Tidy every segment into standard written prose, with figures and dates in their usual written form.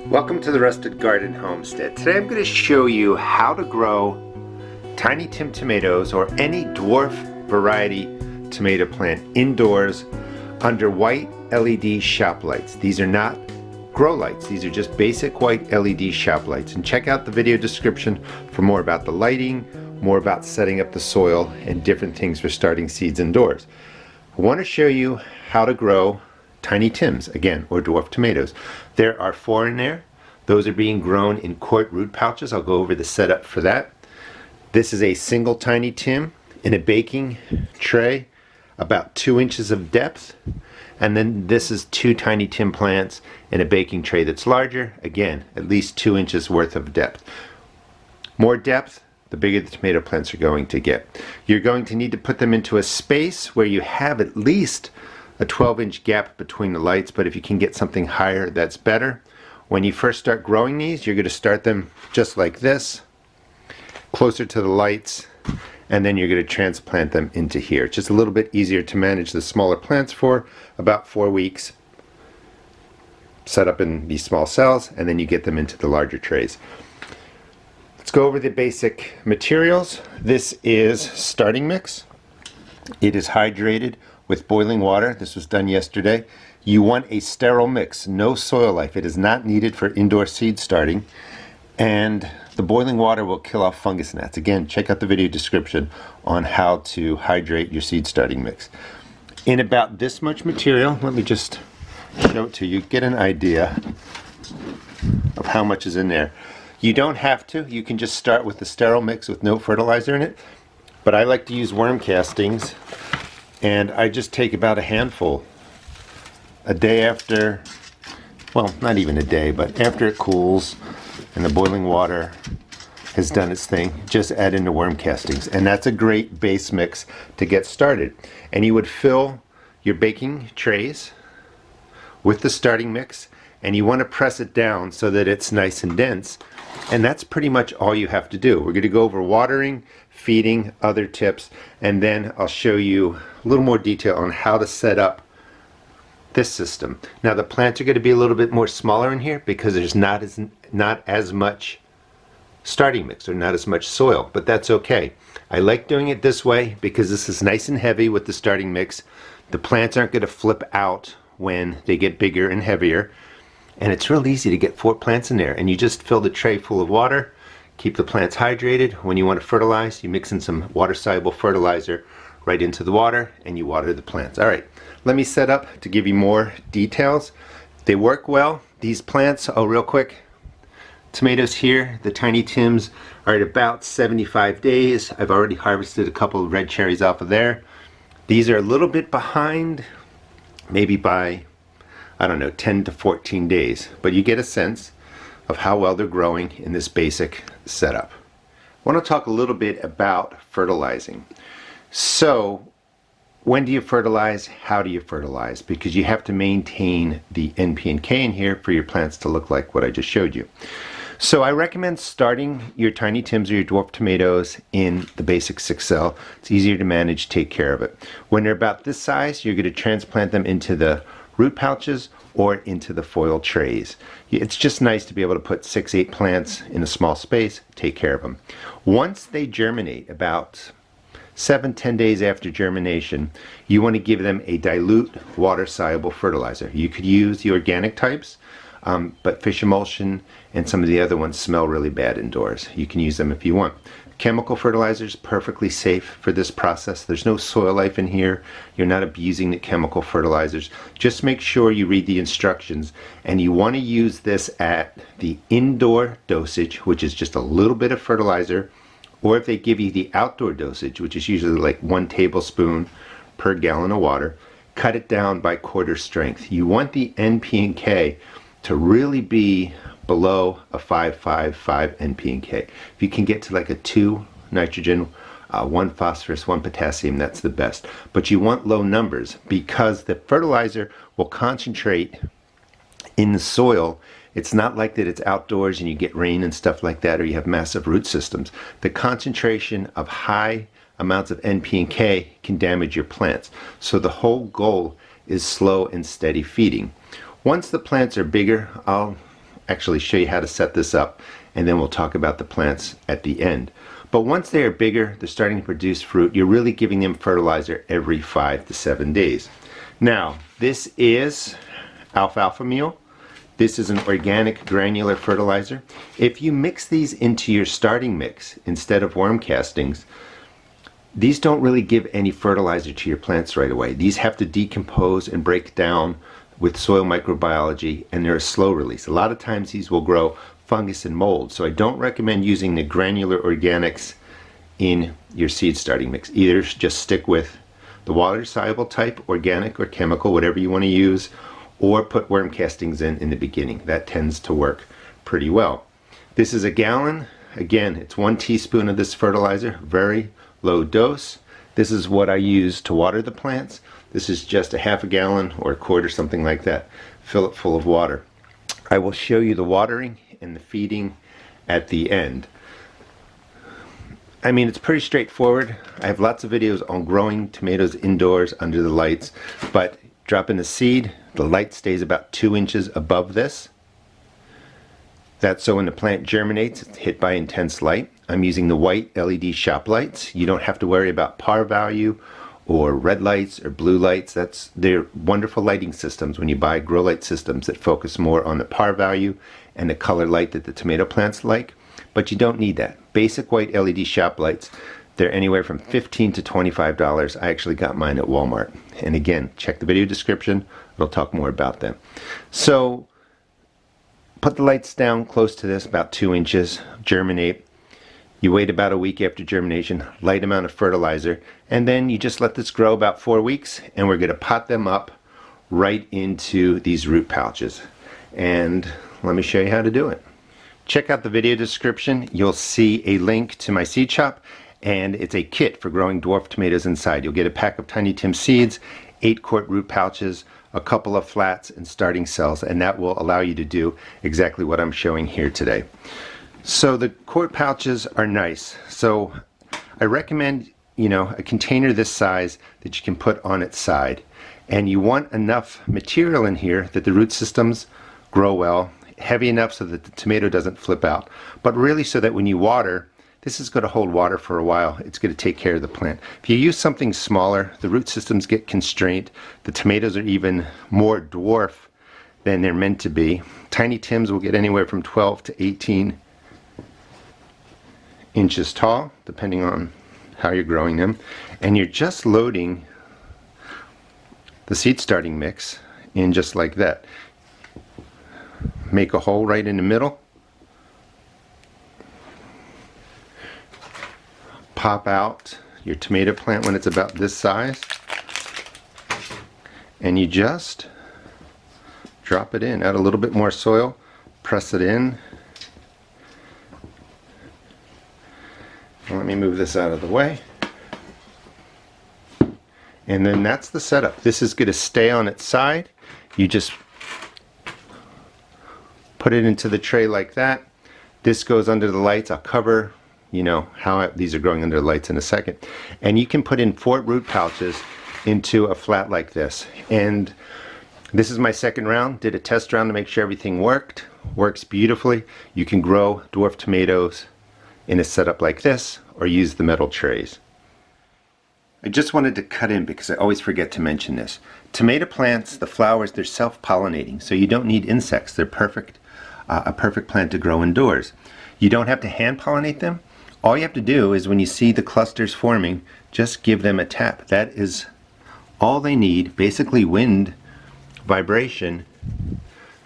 Welcome to the Rusted Garden Homestead. Today I'm going to show you how to grow tiny Tim tomatoes or any dwarf variety tomato plant indoors under white LED shop lights. These are not grow lights, these are just basic white LED shop lights. And check out the video description for more about the lighting, more about setting up the soil, and different things for starting seeds indoors. I want to show you how to grow tiny Tims, again, or dwarf tomatoes. There are 4 in there. Those are being grown in quart root pouches. I'll go over the setup for that. This is a single tiny Tim in a baking tray, about 2 inches of depth. And then this is 2 tiny Tim plants in a baking tray that's larger, again, at least 2 inches worth of depth. More depth, the bigger the tomato plants are going to get. You're going to need to put them into a space where you have at least a 12-inch gap between the lights, but if you can get something higher, that's better. When you first start growing these, you're going to start them just like this, closer to the lights, and then you're going to transplant them into here. It's just a little bit easier to manage the smaller plants for about 4 weeks. Set up in these small cells, and then you get them into the larger trays. Let's go over the basic materials. This is starting mix. It is hydrated with boiling water. This was done yesterday. You want a sterile mix, no soil life. It is not needed for indoor seed starting. And the boiling water will kill off fungus gnats. Again, check out the video description on how to hydrate your seed starting mix. In about this much material, let me just show it to you, get an idea of how much is in there. You don't have to. You can just start with the sterile mix with no fertilizer in it. But I like to use worm castings, and I just take about a handful a day after, well, not even a day, but after it cools and the boiling water has done its thing, just add in the worm castings. And that's a great base mix to get started. And you would fill your baking trays with the starting mix, and you want to press it down so that it's nice and dense. And that's pretty much all you have to do. We're going to go over watering, feeding, other tips, and then I'll show you a little more detail on how to set up this system. Now the plants are going to be a little bit more smaller in here because there's not as much starting mix or not as much soil, but that's okay. I like doing it this way because this is nice and heavy with the starting mix. The plants aren't going to flip out when they get bigger and heavier. And it's real easy to get 4 plants in there, and you just fill the tray full of water, keep the plants hydrated. When you want to fertilize, you mix in some water-soluble fertilizer right into the water, and you water the plants. All right, let me set up to give you more details. They work well. These plants, oh, real quick, tomatoes here, the tiny Tims are at about 75 days. I've already harvested a couple of red cherries off of there. These are a little bit behind, maybe by, I don't know, 10 to 14 days, but you get a sense of how well they're growing in this basic setup. I want to talk a little bit about fertilizing. So when do you fertilize? How do you fertilize? Because you have to maintain the NP and K in here for your plants to look like what I just showed you. So I recommend starting your tiny Tims or your dwarf tomatoes in the basic 6 cell. It's easier to manage, take care of it. When they're about this size, you're going to transplant them into the root pouches or into the foil trays. It's just nice to be able to put 6-8 plants in a small space, take care of them. Once they germinate, about 7-10 days after germination, you want to give them a dilute water-soluble fertilizer. You could use the organic types, but fish emulsion and some of the other ones smell really bad indoors. You can use them if you want. Chemical fertilizers, perfectly safe for this process. There's no soil life in here. You're not abusing the chemical fertilizers. Just make sure you read the instructions, and you want to use this at the indoor dosage, which is just a little bit of fertilizer, or if they give you the outdoor dosage, which is usually like 1 tablespoon per gallon of water, cut it down by quarter strength. You want the NP and K to really be below a 5.55 NP and K. If you can get to like a 2 nitrogen, 1 phosphorus, 1 potassium, that's the best. But you want low numbers because the fertilizer will concentrate in the soil. It's not like that it's outdoors and you get rain and stuff like that, or you have massive root systems. The concentration of high amounts of NP and K can damage your plants. So the whole goal is slow and steady feeding. Once the plants are bigger, I'll actually show you how to set this up, and then we'll talk about the plants at the end. But once they are bigger, they're starting to produce fruit, you're really giving them fertilizer every 5 to 7 days. Now, this is alfalfa meal. This is an organic granular fertilizer. If you mix these into your starting mix instead of worm castings, these don't really give any fertilizer to your plants right away. These have to decompose and break down with soil microbiology, and they're a slow release. A lot of times these will grow fungus and mold, so I don't recommend using the granular organics in your seed starting mix. Either just stick with the water soluble type, organic or chemical, whatever you want to use, or put worm castings in the beginning. That tends to work pretty well. This is a gallon. Again, it's 1 teaspoon of this fertilizer, very low dose. This is what I use to water the plants. This is just a half a gallon or a quart or something like that. Fill it full of water. I will show you the watering and the feeding at the end. I mean, it's pretty straightforward. I have lots of videos on growing tomatoes indoors under the lights, but drop in the seed, the light stays about 2 inches above this. That's so when the plant germinates, it's hit by intense light. I'm using the white LED shop lights. You don't have to worry about par value or red lights or blue lights. They're wonderful lighting systems when you buy grow light systems that focus more on the par value and the color light that the tomato plants like. But you don't need that. Basic white LED shop lights, they're anywhere from $15 to $25. I actually got mine at Walmart. And again, check the video description. We'll talk more about them. So put the lights down close to this, about 2 inches, germinate. You wait about a week after germination, light amount of fertilizer, and then you just let this grow about 4 weeks, and we're going to pot them up right into these root pouches. And let me show you how to do it. Check out the video description. You'll see a link to my seed shop, and it's a kit for growing dwarf tomatoes inside. You'll get a pack of Tiny Tim seeds, 8 quart root pouches, a couple of flats, and starting cells, and that will allow you to do exactly what I'm showing here today. So the quart pouches are nice. So I recommend, a container this size that you can put on its side. And you want enough material in here that the root systems grow well, heavy enough so that the tomato doesn't flip out, but really so that when you water, this is going to hold water for a while. It's going to take care of the plant. If you use something smaller, the root systems get constrained. The tomatoes are even more dwarf than they're meant to be. Tiny Tims will get anywhere from 12 to 18 inches tall, depending on how you're growing them. And you're just loading the seed starting mix in just like that. Make a hole right in the middle. Pop out your tomato plant when it's about this size, and you just drop it in. Add a little bit more soil, press it in. Let me move this out of the way. And then that's the setup. This is going to stay on its side. You just put it into the tray like that. This goes under the lights. I'll cover how these are growing under the lights in a second. And you can put in 4 root pouches into a flat like this. And this is my second round. Did a test round to make sure everything worked. Works beautifully. You can grow dwarf tomatoes in a setup like this, or use the metal trays. I just wanted to cut in because I always forget to mention this. Tomato plants, the flowers, they're self-pollinating, so you don't need insects. They're perfect, a perfect plant to grow indoors. You don't have to hand pollinate them. All you have to do is when you see the clusters forming, just give them a tap. That is all they need, basically wind vibration,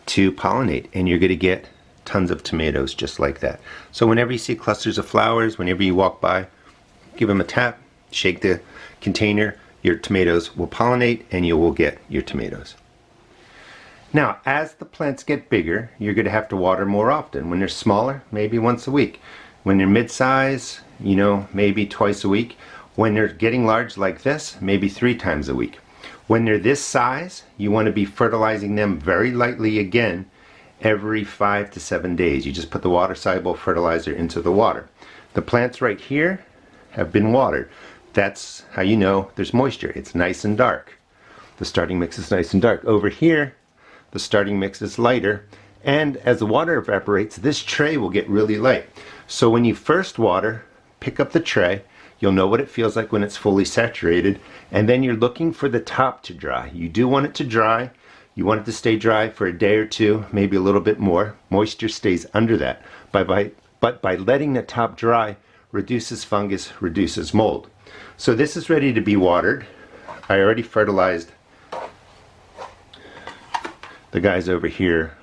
to pollinate, and you're going to get tons of tomatoes just like that. So whenever you see clusters of flowers, whenever you walk by, give them a tap, shake the container, your tomatoes will pollinate and you will get your tomatoes. Now, as the plants get bigger, you're going to have to water more often. When they're smaller, maybe once a week. When they're mid-size, maybe twice a week. When they're getting large like this, maybe 3 times a week. When they're this size, you want to be fertilizing them very lightly again every 5 to 7 days. You just put the water-soluble fertilizer into the water. The plants right here have been watered. That's how you know there's moisture. It's nice and dark. The starting mix is nice and dark. Over here, the starting mix is lighter, And as the water evaporates, this tray will get really light. So when you first water, pick up the tray. You'll know what it feels like when it's fully saturated, and then you're looking for the top to dry. You do want it to dry. You want it to stay dry for a day or two, maybe a little bit more. Moisture stays under that. But by letting the top dry, reduces fungus, reduces mold. So this is ready to be watered. I already fertilized the guys over here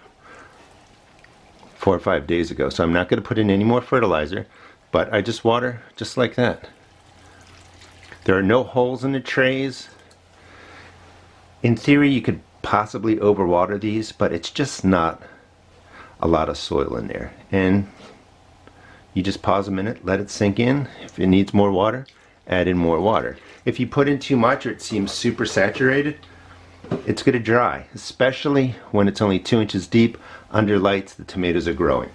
4 or 5 days ago, so I'm not going to put in any more fertilizer, but I just water just like that. There are no holes in the trays. In theory, you could possibly overwater these, but it's just not a lot of soil in there. And you just pause a minute, let it sink in. If it needs more water, add in more water. If you put in too much or it seems super saturated, it's going to dry, especially when it's only 2 inches deep. Under lights, the tomatoes are growing.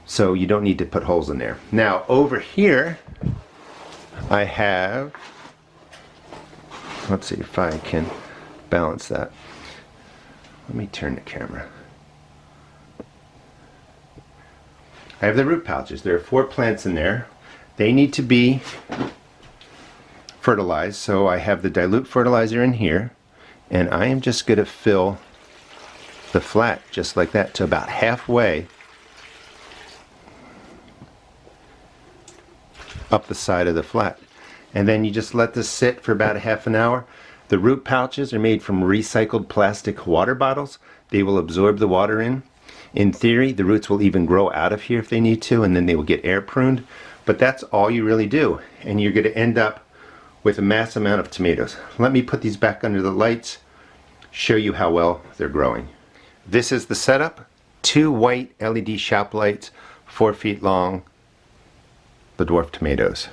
So you don't need to put holes in there. Now over here, I have, let's see if I can balance that. Let me turn the camera. I have the root pouches. There are 4 plants in there. They need to be fertilized, so I have the dilute fertilizer in here, and I am just going to fill the flat just like that to about halfway up the side of the flat. And then you just let this sit for about a half an hour. The root pouches are made from recycled plastic water bottles. They will absorb the water in. In theory, the roots will even grow out of here if they need to, and then they will get air pruned. But that's all you really do, and you're going to end up with a mass amount of tomatoes. Let me put these back under the lights, show you how well they're growing. This is the setup. 2 white LED shop lights, 4 feet long, the dwarf tomatoes.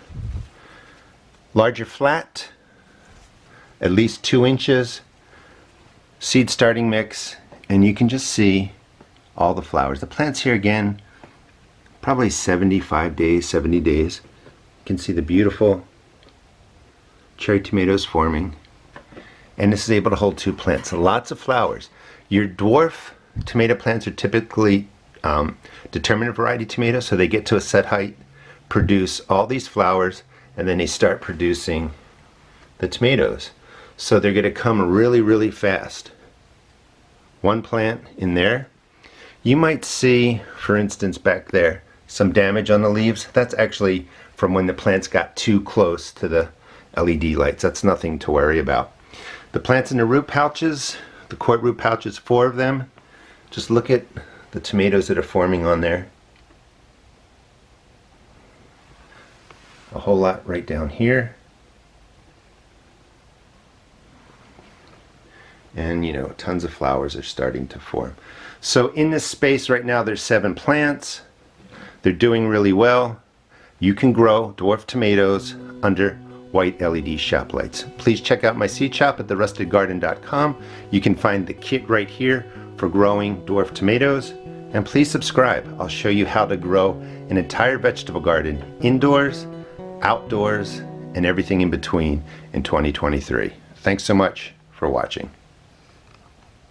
Larger flat, at least 2 inches, seed starting mix, and you can just see all the flowers. The plant's here again, probably 75 days, 70 days. You can see the beautiful cherry tomatoes forming. And this is able to hold 2 plants. Lots of flowers. Your dwarf tomato plants are typically determinate variety tomatoes, so they get to a set height, produce all these flowers, and then they start producing the tomatoes. So they're going to come really, really fast. 1 plant in there. You might see, for instance, back there, some damage on the leaves. That's actually from when the plants got too close to the LED lights. That's nothing to worry about. The plants in the root pouches, the quart root pouches, 4 of them. Just look at the tomatoes that are forming on there. A whole lot right down here. And you know, tons of flowers are starting to form. So in this space right now there's 7 plants. They're doing really well. You can grow dwarf tomatoes under white LED shop lights. Please check out my seed shop at therustedgarden.com. You can find the kit right here for growing dwarf tomatoes. And please subscribe. I'll show you how to grow an entire vegetable garden indoors, outdoors, and everything in between in 2023. Thanks so much for watching.